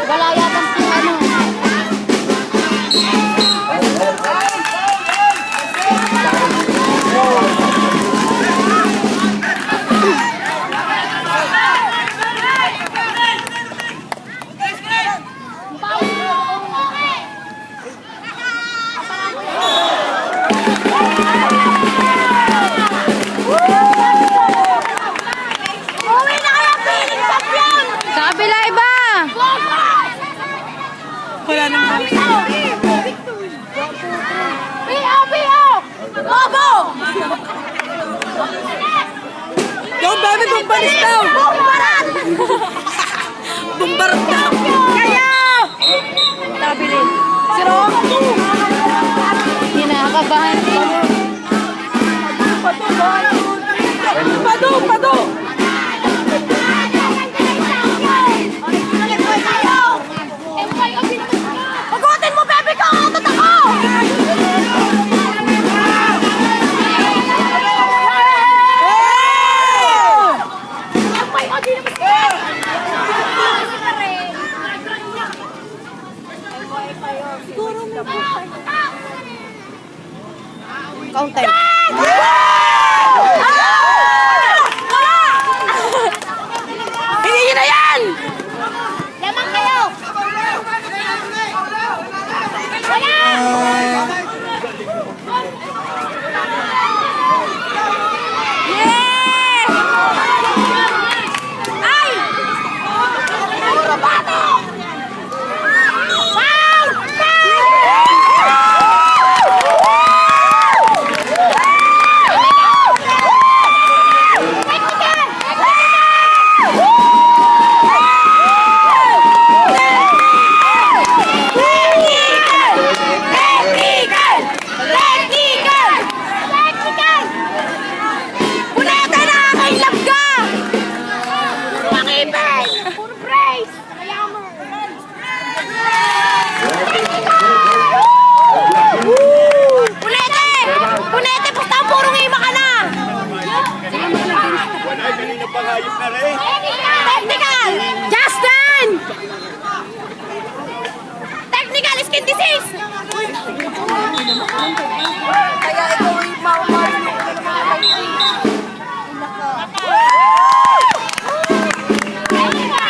Wala yatang ano. Wala nang Bobo! yung baby bumbaris daw! Bumbarat! Bumbarat daw! Kaya! Nabilin. Si Rom? Kinakabahan ko. Pado! Pado! Pagutin mo, baby ko! Tatak ko! Counter. Hindi nyo na yan! Lamang kayo! Wala! Yeah! Ay! Puro bato! Foul! Punete, basta purong ima ka na! Wala, kanina pa hayop na rin. Technical! Justin! Technical skin disease! Kaya ikaw yung maumari mo na naman.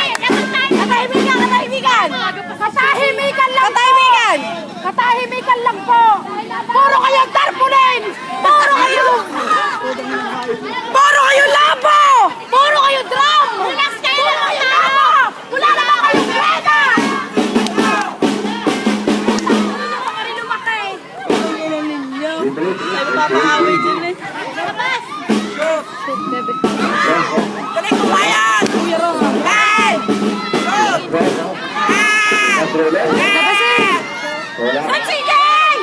Katahimikan! Katahimikan! Katahimikan lang po! Katahimikan lang po! Puro kayong tarpaulin! Puro kayo labo! Puro kayo drum! Relax kayo lang labo! Wala naman kayong pweda! Papahawi dyan eh. Dali, kumayan! Kuya Rom. Hey! Magsigay!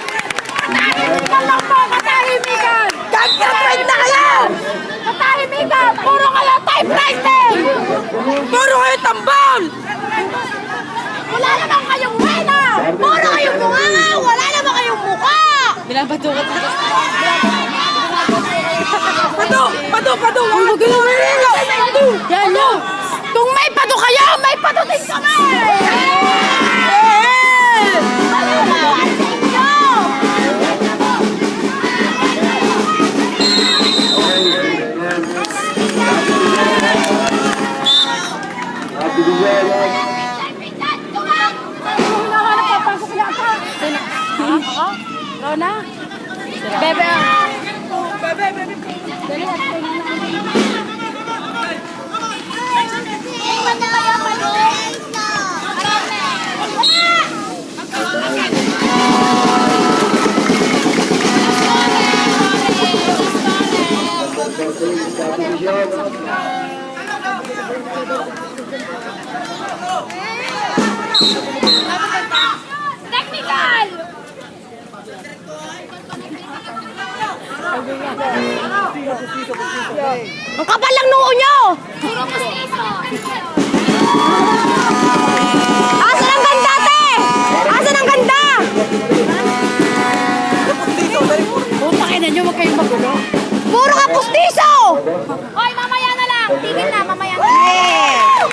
Katahimikan lang po! Katahimikan! Gag-girlfriend na kayo! Katahimikan! Puro kayo typewriting! Puro kayo tambol! Wala naman kayong wena! Puro kayong mukha! Wala naman kayong mukha! Binabato ka dito. Pado! Pado! Pado! Huwag ka lang! Pado! Yan yun! Kung may pato kayo, may pato din kami! Rona? Bebe! Technical! Ang kapal lang noo nyo! Asan ang ganda, te? Asan ang ganda? Yes!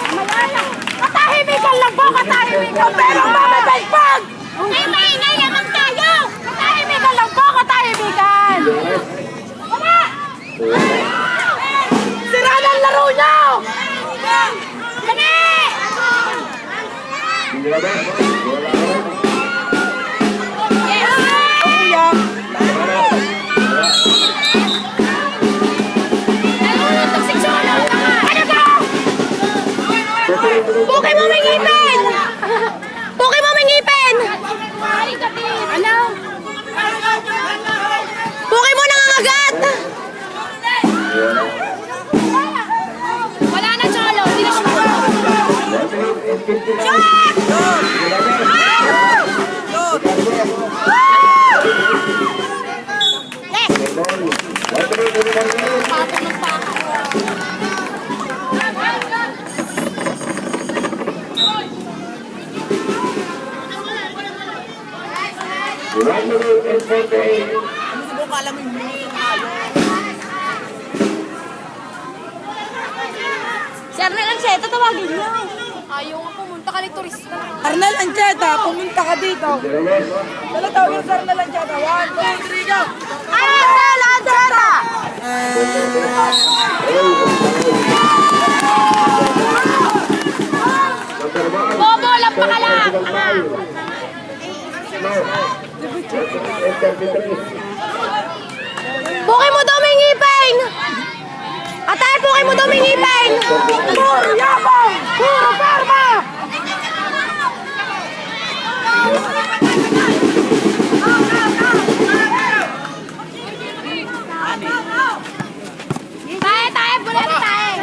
Katahimikan lang po, katahimikan. Pero mamabagpag! Ay, maingay naman tayo! Katahimikan lang po, katahimikan! Wala! Sira na ang laro nyo! Mani! Kuya. Nalulutog si Cholo! Ano ka? Bukay mo may ngipin! Bukay mo may ngipin! Ano? Bukay mo nangangagat! Wala na, Cholo. Hindi na siya. Shot! Sir na lang siya, tatawagin niyo. Ayaw nga pumunta ka ng turista. Arnel Ancheta, pumunta ka dito. Dala tawagin sa Arnel Ancheta. 1, 2, 3, go! Arnel Ancheta! Bobo, lampa ka lang! Bukay mo daw may ngipin! Atay, bukay mo daw may ngipin! Puro yabang! Puro karma! Tayo, bulan tayo!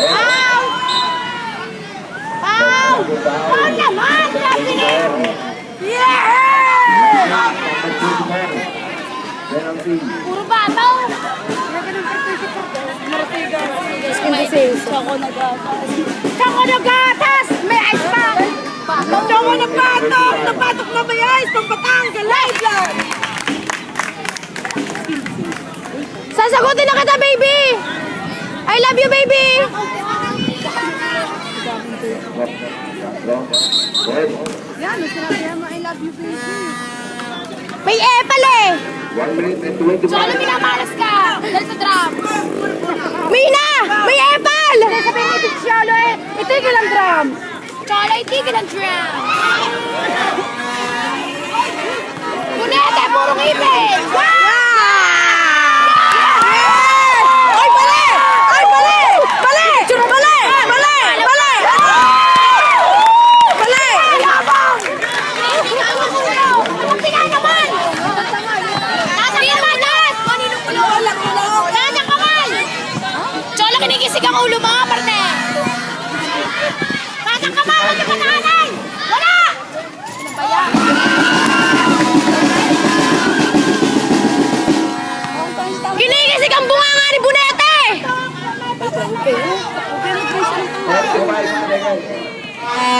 Ow! Ow! Ow naman! Yeah! Puro bato! Choco na gatas. Choco na gatas! May ice pa! Choco na patok! Napatok na may ice! Pampatanggal! Live lang! Sasagutin na kita, baby! I love you, baby! Yan, sinabi mo, I love you, baby. May epal eh! 1 minute and 20 Cholo, minamalas ka! Dahil sa drum! Mina! May epal! Sabihin ni Cholo eh, itigil ang drum! Cholo, itigil ang drum! Punete, puro ngipin! Ay, mali! Ay, mali! Mali! Mali! Mali! Mali! Mali! Yabang! Tingnan naman! Nasa kamanas! Kaninong ulo? Nasa kamal! Cholo, kinigisig ang ulo mo, parte! Nasa kamal! Nasa kanahanan! Wala! Sino ba yan? Kinigisig ang bunga nga ni Bunete! minutes.